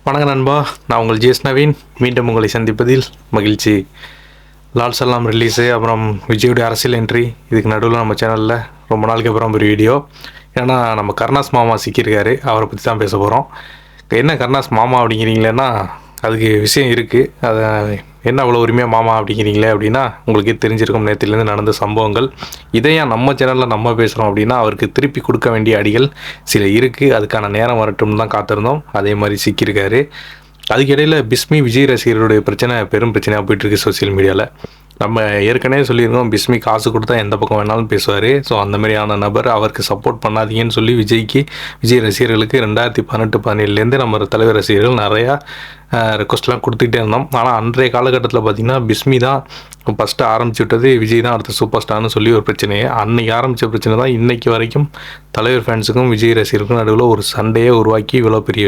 வணக்கம் நண்பா, நான் உங்கள் ஜிஎஸ் நவீன். மீண்டும் உங்களை சந்திப்பதில் மகிழ்ச்சி. லால் சலாம் ரிலீஸு, அப்புறம் விஜயோடைய அரசியல் என்ட்ரி, இதுக்கு நடுவில் நம்ம சேனலில் ரொம்ப நாளைக்கு அப்புறம் ஒரு வீடியோ. ஏன்னா நம்ம கருணாஸ் மாமா சிக்கியிருக்காரு, அவரை பற்றி தான் பேச போகிறோம். என்ன கருணாஸ் மாமா அப்படிங்கிறீங்களேன்னா அதுக்கு விஷயம் இருக்குது. அதை என்ன அவ்வளோ உரிமையாக மாமா அப்படிங்கிறீங்களே அப்படின்னா உங்களுக்கே தெரிஞ்சிருக்கும் நேரத்துலேருந்து நடந்த சம்பவங்கள். இதையும் நம்ம சேனலில் நம்ம பேசுகிறோம் அப்படின்னா அவருக்கு திருப்பி கொடுக்க வேண்டிய அடிகள் சில இருக்குது. அதுக்கான நேரம் வரட்டும்னு தான் காத்திருந்தோம். அதே மாதிரி சிக்கியிருக்காரு. அதுக்கிடையில் பிஸ்மி விஜய் ரசிகர்களுடைய பிரச்சனை பெரும் பிரச்சனையாக போயிட்டுருக்கு சோசியல் மீடியாவில். நம்ம ஏற்கனவே சொல்லியிருக்கோம், பிஸ்மி காசு கொடுத்தா எந்த பக்கம் வேணாலும் பேசுவார். ஸோ அந்த மாதிரியான நபர், அவருக்கு சப்போர்ட் பண்ணாதீங்கன்னு சொல்லி விஜய் ரசிகர்களுக்கு 2018-17 நம்ம தலைவர் ரசிகர்கள் நிறையா ரெக்வஸ்ட்லாம் கொடுத்துக்கிட்டே இருந்தோம். ஆனால் அன்றைய காலகட்டத்தில் பார்த்திங்கன்னா பிஸ்மி தான் ஃபஸ்ட்டு ஆரம்பிச்சு விட்டது, விஜய் தான் அடுத்த சூப்பர் ஸ்டார்னு சொல்லி ஒரு பிரச்சனையே. அன்றைக்கி ஆரம்பித்த பிரச்சனை தான் இன்றைக்கி வரைக்கும் தலைவர் ஃபேன்ஸுக்கும் விஜய் ரசிகர்களுக்கும் நடுவில் ஒரு சண்டையை உருவாக்கி இவ்வளோ பெரிய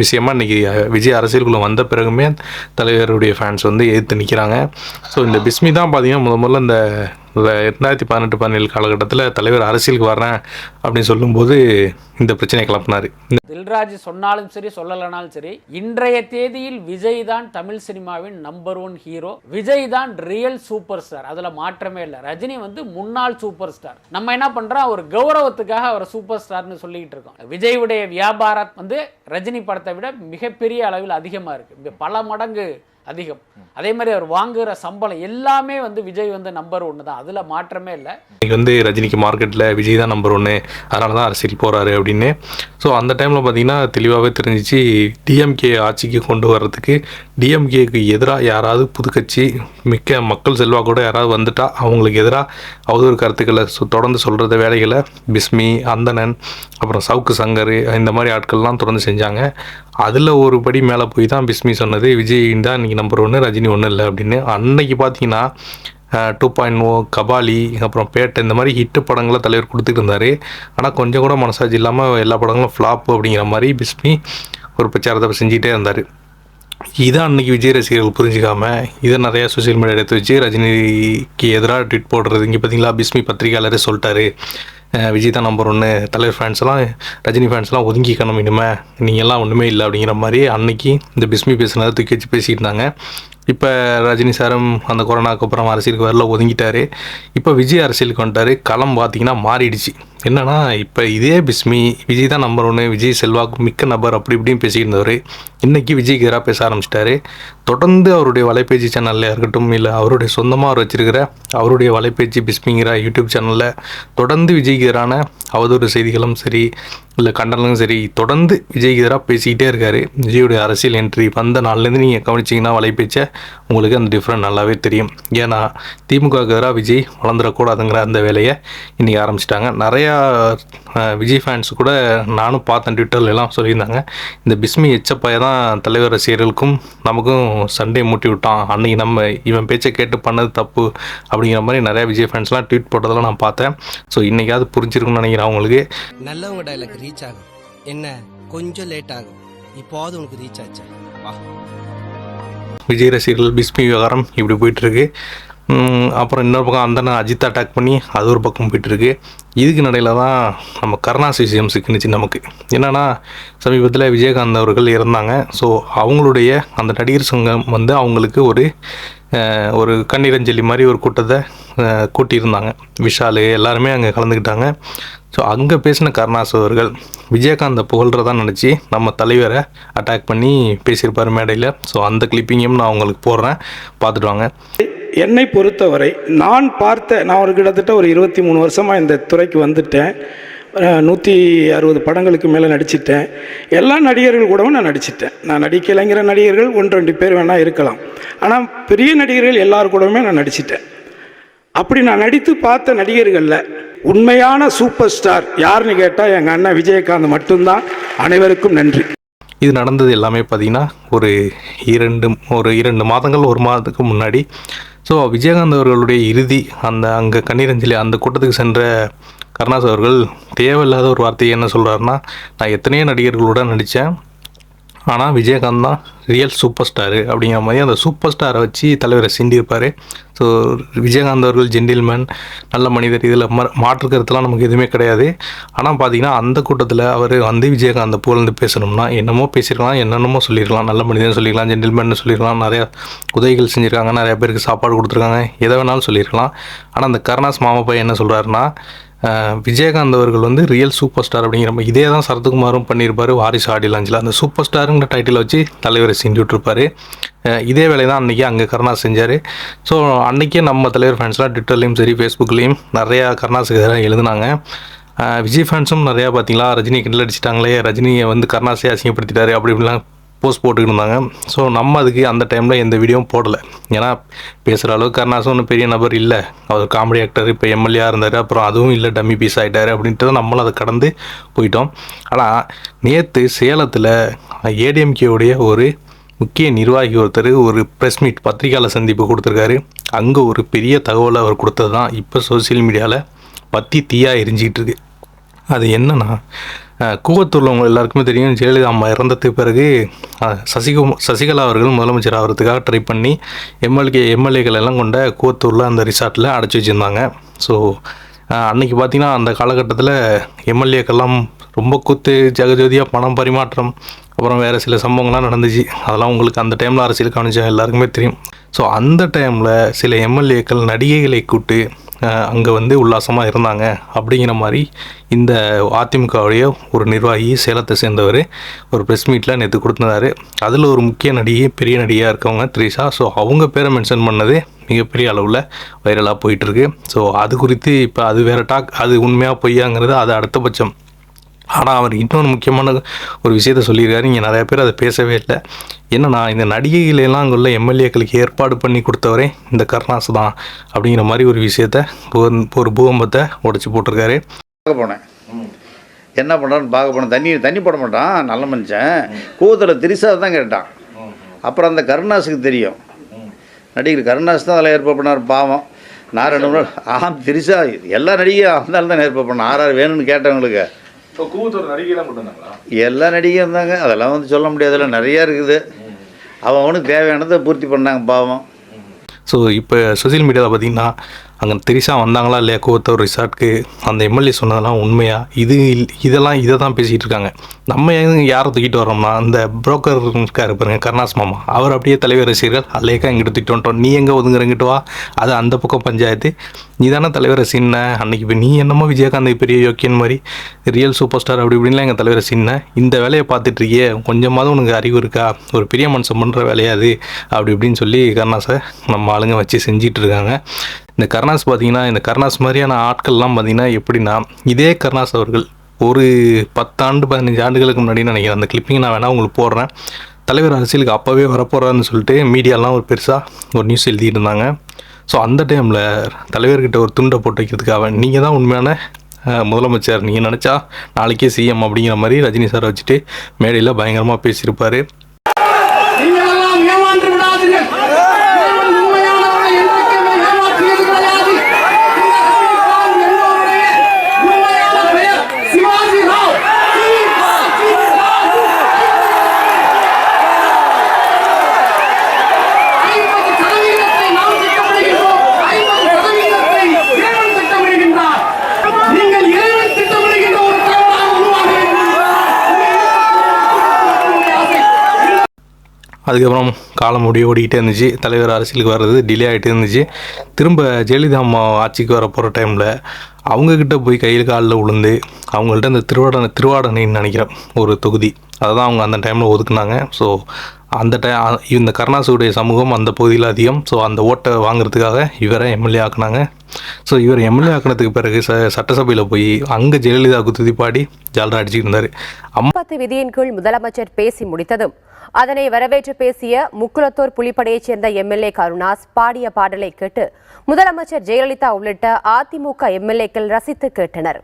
விஷயமா இன்றைக்கி விஜய் அரசியலுக்குள்ளே வந்த பிறகுமே தலைவருடைய ஃபேன்ஸ் எதிர்த்து நிற்கிறாங்க. ஸோ இந்த பிஸ்மி தான் பார்த்தீங்கன்னா முதல்ல இந்த 2018-17 காலகட்டத்தில் தலைவர் அரசியலுக்கு வர்றேன் அப்படின்னு சொல்லும்போது இந்த பிரச்சனையை கிளப்பினார். தில்ராஜ் சொன்னாலும் சரி சொல்லலைனாலும் சரி, இன்றைய தேதியில் விஜய் தான் தமிழ் சினிமாவின் நம்பர் 1 ஹீரோ. விஜய் தான் ரியல் சூப்பர் ஸ்டார், அதில் மாற்றமே இல்லை. ரஜினி முன்னாள் சூப்பர் ஸ்டார். நம்ம என்ன பண்ணுறோம், ஒரு கௌரவத்துக்காக அவர் சூப்பர் ஸ்டார்னு சொல்லிக்கிட்டு இருக்கோம். விஜயுடைய வியாபாரம் ரஜினி படத்தை விட மிகப்பெரிய அளவில் அதிகமாக இருக்குது, பல மடங்கு அதிகம். அதே மாதிரி அவர் வாங்குகிற சம்பளம் எல்லாமே விஜய் நம்பர் 1 தான், அதில் மாற்றமே இல்லை. இன்னைக்கு ரஜினிக்கு மார்க்கெட்டில் விஜய் தான் நம்பர் 1, அதனால தான் அரசியல் போகிறாரு அப்படின்னு. ஸோ அந்த டைமில் பார்த்தீங்கன்னா தெளிவாகவே தெரிஞ்சிச்சு, டிஎம்கே ஆட்சிக்கு கொண்டு வர்றதுக்கு டிஎம்கேக்கு எதிராக யாராவது புதுக்கட்சி மிக்க மக்கள் செல்வாக்கூட யாராவது வந்துட்டால் அவங்களுக்கு எதிராக அவதூறு கருத்துக்களை தொடர்ந்து சொல்கிறத வேலைகளை பிஸ்மி, அந்தணன், அப்புறம் சவுக்கு சங்கர், இந்த மாதிரி ஆட்கள்லாம் தொடர்ந்து செஞ்சாங்க. அதில் ஒரு படி மேலே போய் தான் பிஸ்மி சொன்னது விஜய் தான் இன்றைக்கி நம்பர் 1, ரஜினி ஒன்றும் இல்லை அப்படின்னு. அன்னைக்கு பார்த்தீங்கன்னா 2.0, கபாலி, அப்புறம் பேட்டை, இந்த மாதிரி ஹிட்டு படங்களை தலைவர் கொடுத்துட்டு இருந்தார். ஆனால் கொஞ்சம் கூட மனசாட்சி இல்லாமல் எல்லா படங்களும் ஃப்ளாப் அப்படிங்கிற மாதிரி பிஸ்மி ஒரு பிரச்சாரத்தை செஞ்சுக்கிட்டே இருந்தார். இதை அன்றைக்கி விஜய் ரசிகர்கள் புரிஞ்சிக்காமல் இதை நிறையா சோசியல் மீடியா எடுத்து வச்சு ரஜினிக்கு எதிராக ட்வீட் போடுறது. இங்கே பார்த்தீங்களா, பிஸ்மி பத்திரிகையாளரே சொல்லிட்டாரு, விஜய் தான் நம்பர் 1, தலைவர் ஃபேன்ஸ்லாம் ரஜினி ஃபேன்ஸ்லாம் ஒதுங்கிக்கணும், இனிமேல் நீங்கள்லாம் ஒன்றுமே இல்லை அப்படிங்கிற மாதிரி அன்னைக்கு இந்த பிஸ்மி பேசுனதை தூக்கி வச்சு பேசிக்கிட்டு இருந்தாங்க. இப்போ ரஜினி சாரும் அந்த கொரோனாவுக்கு அப்புறம் அரசியலுக்கு வரல, ஒதுங்கிட்டார். இப்போ விஜய் அரசியலுக்கு வந்துட்டார். களம் பார்த்திங்கன்னா மாறிடுச்சு. என்னென்னா இப்போ இதே பிஸ்மி விஜய் தான் நம்பர் 1, விஜய் செல்வாக்கு மிக்க நபர் அப்படி இப்படின்னு பேசிக்கிட்டு இருந்தவர் இன்றைக்கி விஜய்க்கு எதிராக பேச ஆரம்பிச்சிட்டாரு. தொடர்ந்து அவருடைய வலைபேச்சு சேனலில் இருக்கட்டும், இல்லை அவருடைய சொந்தமாக அவர் வச்சிருக்கிற அவருடைய வலைபேச்சு பிஸ்மிங்கிற யூடியூப் சேனலில் தொடர்ந்து விஜய்க்கு எதிரான அவதூறு செய்திகளும் சரி, இல்லை கண்டனங்களும் சரி, தொடர்ந்து விஜய்க்கு எதிராக பேசிக்கிட்டே இருக்கார். விஜயுடைய அரசியல் என்ட்ரி வந்த நாள்லேருந்து நீங்கள் கவனிச்சிங்கன்னா வலைபேச்சை உங்களுக்கு அந்த டிஃப்ரெண்ட் நல்லாவே தெரியும். ஏன்னா திமுகவுக்கு எதிராக விஜய் வளர்ந்துடக்கூடாதுங்கிற அந்த வேலையை இன்றைக்கி ஆரம்பிச்சிட்டாங்க. நிறையா விஜய் ஃபேன்ஸ் கூட நானும் பார்த்தேன், ட்விட்டர்லாம் சொல்லியிருந்தாங்க, இந்த பிஸ்மி எச்சப்பைய தான் தலைவர் ரசிகர்களுக்கும் நமக்கும் சண்டையை மூட்டி விட்டான், அன்றைக்கி நம்ம இவன் பேச்சை கேட்டு பண்ணது தப்பு அப்படிங்கிற மாதிரி நிறையா விஜய் ஃபேன்ஸ்லாம் ட்வீட் போட்டதெல்லாம் நான் பார்த்தேன். ஸோ இன்றைக்காவது புரிஞ்சிருக்குன்னு நினைக்கிறேன் அவங்களுக்கு. நல்லவங்க டைலாக் ரீச் ஆகும், என்ன கொஞ்சம் லேட் ஆகும், இப்போது உனக்கு ரீச் ஆச்சா. விஜய் ரசிகர்கள் பிஸ்மி விவகாரம் இப்படி போயிட்டுருக்கு. அப்புறம் இன்னொரு பக்கம் அந்த அஜித் அட்டாக் பண்ணி அது ஒரு பக்கம் போயிட்டுருக்கு. இதுக்கு நடையில் தான் நம்ம கருணாஸ் விஷயம் சிக்கினுச்சு நமக்கு. என்னென்னா சமீபத்தில் விஜயகாந்த் அவர்கள் இறந்தாங்க. ஸோ அவங்களுடைய அந்த நடிகர் சங்கம் அவங்களுக்கு ஒரு கண்ணீரஞ்சலி மாதிரி ஒரு கூட்டத்தை கூட்டியிருந்தாங்க. விஷால் எல்லாருமே அங்கே கலந்துக்கிட்டாங்க. ஸோ அங்கே பேசின கருணாஸ் அவர்கள் விஜயகாந்தை புகழ்கிறதா நினச்சி நம்ம தலைவரை அட்டாக் பண்ணி பேசியிருப்பார் மேடையில். ஸோ அந்த கிளிப்பிங்கையும் நான் உங்களுக்கு போடுறேன், பார்த்துட்டு வாங்க. என்னை பொறுத்தவரை நான் ஒரு கிட்டத்தட்ட ஒரு 23 வருஷமாக இந்த துறைக்கு வந்துட்டேன். 160 படங்களுக்கு மேலே நடிச்சிட்டேன். எல்லா நடிகர்கள் கூடவும் நான் நடிச்சிட்டேன். நான் நடிக்கலைங்கிற நடிகர்கள் 1-2 பேர் வேணால் இருக்கலாம், ஆனால் பெரிய நடிகர்கள் எல்லாரு கூடவுமே நான் நடிச்சிட்டேன். அப்படி நான் நடித்து பார்த்த நடிகர்களில் உண்மையான சூப்பர் ஸ்டார் யாருன்னு கேட்டால் எங்கள் அண்ணன் விஜயகாந்த் மட்டும்தான். அனைவருக்கும் நன்றி. இது நடந்தது எல்லாமே பார்த்திங்கன்னா ஒரு 2 மாதங்கள் 1 மாதத்துக்கு முன்னாடி. ஸோ விஜயகாந்த் அவர்களுடைய இறுதி அங்கே கண்ணீரஞ்சலி அந்த கூட்டத்துக்கு சென்ற கருணாஸ் அவர்கள் தேவையில்லாத ஒரு வார்த்தையை என்ன சொல்கிறாருன்னா, நான் எத்தனையோ நடிகர்களோட நடித்தேன், ஆனால் விஜயகாந்த் தான் ரியல் சூப்பர் ஸ்டாரு அப்படிங்கிற மாதிரி அந்த சூப்பர் ஸ்டாரை வச்சு தலைவரை சிண்டியிருப்பார். ஸோ விஜயகாந்த் அவர்கள் ஜென்டில்மேன், நல்ல மனிதர், இதில் மாற்று கருத்துலாம் நமக்கு எதுவுமே கிடையாது. ஆனால் பார்த்தீங்கன்னா அந்த கூட்டத்தில் அவர் வந்து விஜயகாந்தை புகழ்ந்து பேசணும்னா என்னமோ பேசியிருக்கலாம், என்னென்னமோ சொல்லியிருக்கலாம், நல்ல மனிதன் சொல்லியிருக்கலாம், ஜென்டில்மேன் சொல்லியிருக்கலாம், நிறையா உதவிகள் செஞ்சுருக்காங்க, நிறையா பேருக்கு சாப்பாடு கொடுத்துருக்காங்க, எதை வேணாலும் சொல்லியிருக்கலாம். ஆனால் அந்த கருணாஸ் மாமா பையன் என்ன சொல்கிறாருன்னா, விஜயகாந்த் அவர்கள் வந்து ரியல் சூப்பர் ஸ்டார் அப்படிங்கிற மாதிரி இதே தான் சரத்குமாரும் பண்ணியிருப்பார் வாரிசு ஆடி லாஞ்சில். அந்த சூப்பர் ஸ்டாருங்கிற டைட்டில் வச்சு தலைவரை செஞ்சு விட்டுருப்பார். இதே வேலை தான் அன்றைக்கி அங்கே கருணாஸ் செஞ்சார். ஸோ அன்றைக்கே நம்ம தலைவர் ஃபேன்ஸ்லாம் ட்விட்டர்லேயும் சரி ஃபேஸ்புக்லேயும் நிறையா கருணாஸுக்கு எதிராக எழுதுனாங்க. விஜய் ஃபேன்ஸும் நிறையா பார்த்தீங்களா, ரஜினி கிண்டல் அடிச்சிட்டாங்களே, ரஜினியை வந்து கருணாஸே அசிங்கப்படுத்திட்டாரு அப்படி இப்படிலாம் போஸ்ட் போட்டுக்கிட்டு இருந்தாங்க. ஸோ நம்ம அதுக்கு அந்த டைமில் எந்த வீடியோவும் போடலை. ஏன்னா பேசுகிற அளவுக்கு கருணாஸும் ஒன்றும் பெரிய நபர் இல்லை, அவர் காமெடி ஆக்டர், இப்போ எம்எல்ஏ இருந்தார், அப்புறம் அதுவும் இல்லை டம்மி பீஸ் ஆகிட்டார் அப்படின்ட்டு தான் நம்மளும் அதை கடந்து போயிட்டோம். ஆனால் நேற்று சேலத்தில் ஏடிஎம்கேவுடைய ஒரு முக்கிய நிர்வாகி ஒருத்தர் ஒரு ப்ரெஸ் மீட் பத்திரிகையாளர் சந்திப்பு கொடுத்துருக்காரு. அங்கே ஒரு பெரிய தகவலை அவர் கொடுத்தது தான் இப்போ சோசியல் மீடியாவில் பற்றி தீயாக எரிஞ்சிக்கிட்டு இருக்கு. அது என்னன்னா, கூவத்தூரில் அவங்க எல்லாருக்குமே தெரியும், ஜெயலலிதா அம்மா இறந்ததுக்கு பிறகு சசிகலா அவர்கள் முதலமைச்சர் ஆகிறதுக்காக ட்ரை பண்ணி எம்எல்ஏக்கள் எல்லாம் கொண்ட கூவத்தூரில் அந்த ரிசார்ட்டில் அடைச்சி வச்சுருந்தாங்க. ஸோ அன்றைக்கி பார்த்திங்கன்னா அந்த காலகட்டத்தில் எம்எல்ஏக்கெல்லாம் ரொம்ப கூத்து ஜெகஜோதியாக பணம் பரிமாற்றம், அப்புறம் வேறு சில சம்பவங்கள்லாம் நடந்துச்சு. அதெல்லாம் உங்களுக்கு அந்த டைமில் அரசியல் கவனிச்சா எல்லாருக்குமே தெரியும். ஸோ அந்த டைமில் சில எம்எல்ஏக்கள் நடிகைகளை கூப்பிட்டு அங்கே வந்து உல்லாசமாக இருந்தாங்க அப்படிங்கிற மாதிரி இந்த அதிமுகவுடைய ஒரு நிர்வாகி சேலத்தை சேர்ந்தவர் ஒரு ப்ரெஸ் மீட்டில் நேற்று கொடுத்துருந்தாரு. அதில் ஒரு முக்கிய நடிகை, பெரிய நடிகையாக இருக்கவங்க த்ரிஷா. ஸோ அவங்க பேரை மென்ஷன் பண்ணது மிகப்பெரிய அளவில் வைரலாக போயிட்டுருக்கு. ஸோ அது குறித்து இப்போ அது வேறு டாக், அது உண்மையாக பொய்யாங்கிறது அது அடுத்த பட்சம். ஆனால் அவர் இன்னொன்று முக்கியமான ஒரு விஷயத்த சொல்லியிருக்காரு, இங்கே நிறையா பேர் அதை பேசவே இல்லை. என்னன்னா, இந்த நடிகைகளெல்லாம் அங்கே உள்ள எம்எல்ஏக்களுக்கு ஏற்பாடு பண்ணி கொடுத்தவரே இந்த கருணாஸ் தான் அப்படிங்கிற மாதிரி ஒரு விஷயத்த ஒரு பூகம்பத்தை உடச்சி போட்டிருக்காரு. பார்க்க போனேன், என்ன பண்ணுறான்னு பார்க்க போனேன். தண்ணி போட மாட்டான், நல்ல மனுஷன். கூவத்தில் திரிசா தான் கேட்டான். அப்புறம் அந்த கருணாஸுக்கு தெரியும், நடிகர் கருணாஸ் தான் அதில் ஏற்பாடு பண்ணார். பாவம், நான் 2 நாள் திரிசா எல்லா நடிகையும் இருந்தாலும் தான் ஏற்பாடு பண்ணேன். 6 வேணும்னு கேட்டவங்களுக்கு. இப்போ கூவத்தூர் நடிகைலாம் கொண்டு வந்தாங்களா? எல்லா நடிகையும் இருந்தாங்க, அதெல்லாம் வந்து சொல்ல முடியாதுல்ல, நிறையா இருக்குது. அவனுக்கு தேவையானதை பூர்த்தி பண்ணாங்க பாவம். ஸோ இப்போ சோசியல் மீடியாவில் பார்த்திங்கன்னா அங்கே திரிசா வந்தாங்களா இல்லையா கூவத்தூர் ரிசார்ட்க்கு, அந்த எம்எல்ஏ சொன்னதெல்லாம் உண்மையா, இதை தான் பேசிகிட்டு இருக்காங்க. நம்ம யாரை தூக்கிட்டு வரோம்னா அந்த புரோக்கர் இருக்காரு பாருங்க, கருணாஸ் மாமா, அவர் அப்படியே தலைவர் ரசிகர்கள் அல்லேக்கா இங்கிட்ட தூக்கிட்டு வந்துட்டோம், நீ எங்கே ஒதுங்குறங்கிட்டு வா, அது அந்த பக்கம் பஞ்சாயத்து, நீ தானே தலைவரை சின்ன அன்னைக்கு. இப்போ நீ என்னமோ விஜயகாந்த் பெரிய யோக்கியன் மாதிரி ரியல் சூப்பர் ஸ்டார் அப்படி இப்படின்லாம் எங்கள் தலைவரை சின்ன, இந்த வேலையை பார்த்துட்ருக்கியே, கொஞ்சமாவது உனக்கு அறிவு இருக்கா, ஒரு பெரிய மனுஷன் பண்ணுற வேலையாது அப்படி இப்படின்னு சொல்லி கருணாஸை நம்ம ஆளுங்க வச்சு செஞ்சிட்டு இருக்காங்க. இந்த கருணாஸ் பார்த்திங்கன்னா, இந்த கருணாஸ் மாதிரியான ஆட்கள்லாம் பார்த்திங்கன்னா எப்படின்னா, இதே கருணாஸ் அவர்கள் ஒரு 10 ஆண்டு 15 ஆண்டுகளுக்கு முன்னாடி நினைக்கிறேன், அந்த கிளிப்பிங் நான் வேணால் உங்களுக்கு போடுறேன், தலைவர் அரசியலுக்கு அப்போவே வரப்போகிறான்னு சொல்லிட்டு மீடியாலாம் ஒரு பெருசாக ஒரு நியூஸ் எழுதிட்டு இருந்தாங்க. ஸோ அந்த டைமில் தலைவர்கிட்ட ஒரு துண்டை போட்டு வைக்கிறதுக்காக, நீங்கள் தான் உண்மையான முதலமைச்சர், நீங்கள் நினச்சா நாளைக்கே சிஎம் அப்படிங்கிற மாதிரி ரஜினி சாரை வச்சுட்டு மேடையில் பயங்கரமாக பேசியிருப்பார். அதுக்கப்புறம் காலம் ஓடிக்கிட்டே இருந்துச்சு, தலைவர் அரசியலுக்கு வர்றது டிலே ஆகிட்டே இருந்துச்சு. திரும்ப ஜெயலலிதா அம்மா ஆட்சிக்கு வர போகிற டைமில் அவங்கக்கிட்ட போய் கையில் காலில் விழுந்து அவங்கள்ட்ட இந்த திருவாடனைன்னு நினைக்கிறேன் ஒரு தொகுதி, அதை தான் அவங்க அந்த டைமில் ஒதுக்குனாங்க. ஸோ அந்த இந்த கருணாஸுடைய சமூகம் அந்த பகுதியில் அதிகம். ஸோ அந்த ஓட்டை வாங்குறதுக்காக இவரை எம்எல்ஏ ஆக்குனாங்க. ஸோ இவர் எம்எல்ஏ ஆக்கினதுக்கு பிறகு சட்டசபையில் போய் அங்கே ஜெயலலிதாவுக்கு துதிப்பாடி ஜாலரா அடிச்சுட்டு இருந்தார். 50 விதியின் கீழ் முதலமைச்சர் பேசி முடித்ததும் அதனை வரவேற்று பேசிய முக்குளத்தூர் புலிப்படையைச் சேர்ந்த எம்எல்ஏ கருணாஸ் பாடிய பாடலை கேட்டு முதலமைச்சர் ஜெயலலிதா உள்ளிட்ட அதிமுக எம்எல்ஏக்கள் ரசித்து கேட்டனர்.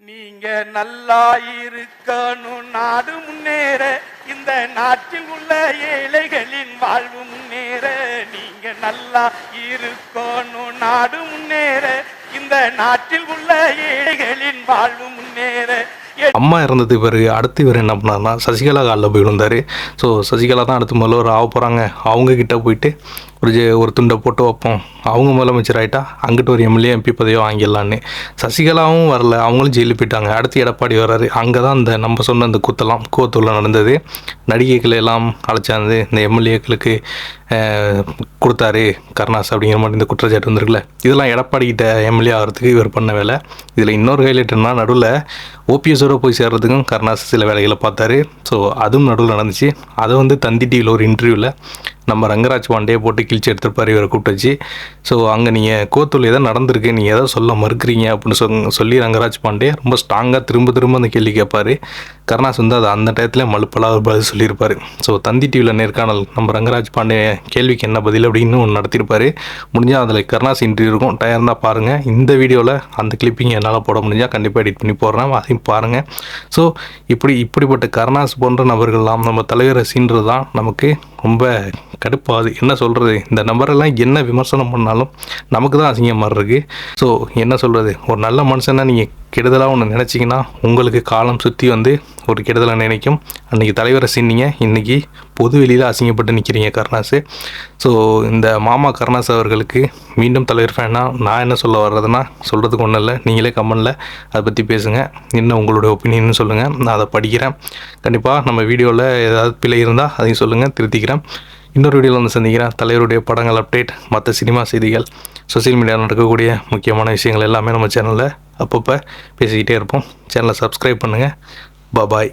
நீங்க நல்லா இருக்கணும், நாடு முன்னேற, இந்த நாட்டில் உள்ள ஏழைகளின் வாழ்வு முன்னேற. நீங்க நல்லா இருக்கணும், நாடு முன்னேற, இந்த நாட்டில் உள்ள ஏழைகளின் வாழ்வு முன்னேற. அம்மா இறந்தது பிறகு அடுத்து இவர் என்ன பண்ணார்னா சசிகலா காலில் போய் விழுந்தார். ஸோ சசிகலா தான் அடுத்து முதல்வர் ஆக போகிறாங்க, அவங்கக்கிட்ட போயிட்டு ஒரு துண்டை போட்டு வைப்போம், அவங்க முதலமைச்சர் ஆகிட்டா அங்கிட்டு ஒரு எம்எல்ஏ எம்பி பதவியோ வாங்கிடலான்னு. சசிகலாவும் வரல, அவங்களும் ஜெயிலுக்கு போயிட்டாங்க. அடுத்து எடப்பாடி வர்றாரு. அங்கே தான் இந்த நம்ம சொன்ன இந்த கூத்தூரில் நடந்தது. நடிகைகளை எல்லாம் அழைச்சாந்து இந்த எம்எல்ஏக்களுக்கு கொடுத்தாரு கருணாஸ் அப்படிங்கிற மாதிரி இந்த குற்றச்சாட்டு வந்துருக்குல்ல. இதெல்லாம் எடப்பாடி கிட்ட எம்எல்ஏ ஆகிறதுக்கு இவர் பண்ண வேலை. இதில் இன்னொரு ஹைலைட்னா நடுவில் ஓபிஎஸோட போய் சேர்றதுக்கும் கருணாஸ் சில வேலைகளை பார்த்தாரு. ஸோ அதுவும் நடுவில் நடந்துச்சு. அதை வந்து தந்தி டிவியில் ஒரு இன்டர்வியூவில் நம்ம ரங்கராஜ் பாண்டே போட்டு கிழிச்சு எடுத்துருப்பார் இவரை கூப்பிட்டு வச்சு. ஸோ அங்கே நீங்கள் கோத்தூரில் எதாவது நடந்திருக்கு, நீங்கள் எதாவது சொல்ல மறுக்கிறீங்க அப்படின்னு சொல்லி ரங்கராஜ் பாண்டே ரொம்ப ஸ்ட்ராங்காக திரும்ப அந்த கேள்வி கேட்பார். கருணாஸ் வந்து அது அந்த டயத்தில் மலுப்பலாக ஒரு பதில் சொல்லியிருப்பார். ஸோ தந்தி டிவியில் நேர்காணல் நம்ம ரங்கராஜ் பாண்டே கேள்விக்கு என்ன பதில் அப்படின்னு ஒன்று நடத்தியிருப்பார். முடிஞ்சால் அதில் கருணாஸ் இன்டர்வியூ இருக்கும், டயர் தான் பாருங்கள். இந்த வீடியோவில் அந்த கிளிப்பிங் என்னால் போட முடிஞ்சால் கண்டிப்பாக எடிட் பண்ணி போடுறேன், அதையும் பாருங்கள். ஸோ இப்படிப்பட்ட கருணாஸ் போன்ற நபர்கள்லாம் நம்ம தலைவர் சீன்றது தான் நமக்கு ரொம்ப கடுப்பாது. என்ன சொல்கிறது, இந்த நபரெல்லாம் என்ன விமர்சனம் பண்ணாலும் நமக்கு தான் அசிங்கம் மாதிரி இருக்குது. ஸோ என்ன சொல்கிறது, ஒரு நல்ல மனுஷனா நீங்கள் கெடுதலாக ஒன்று நினச்சிங்கன்னா உங்களுக்கு காலம் சுற்றி வந்து ஒரு கெடுதலை நினைக்கும். அன்றைக்கி தலைவரை சீனிங்க, இன்றைக்கி பொது வெளியில் அசிங்கப்பட்டு நிற்கிறீங்க கருணாஸ். ஸோ இந்த மாமா கருணாஸ் அவர்களுக்கு மீண்டும் தலைவர் ஃபேனா நான் என்ன சொல்ல வர்றதுன்னா, சொல்கிறதுக்கு ஒன்றும் இல்லை, நீங்களே கமெண்டில் அதை பற்றி பேசுங்க, என்ன உங்களுடைய ஒப்பீனியன்னு சொல்லுங்கள், நான் அதை படிக்கிறேன். கண்டிப்பாக நம்ம வீடியோவில் ஏதாவது பிழை இருந்தால் அதையும் சொல்லுங்கள், திருத்திக்கிறேன். இன்னொரு வீடியோவில் வந்து சந்திக்கிறேன். தலைவருடைய படங்கள் அப்டேட், மற்ற சினிமா செய்திகள், சோசியல் மீடியாவில் நடக்கக்கூடிய முக்கியமான விஷயங்கள் எல்லாமே நம்ம சேனலில் அப்பப்போ பேசிக்கிட்டே இருப்போம். சேனலை சப்ஸ்கிரைப் பண்ணுங்கள். பாய்.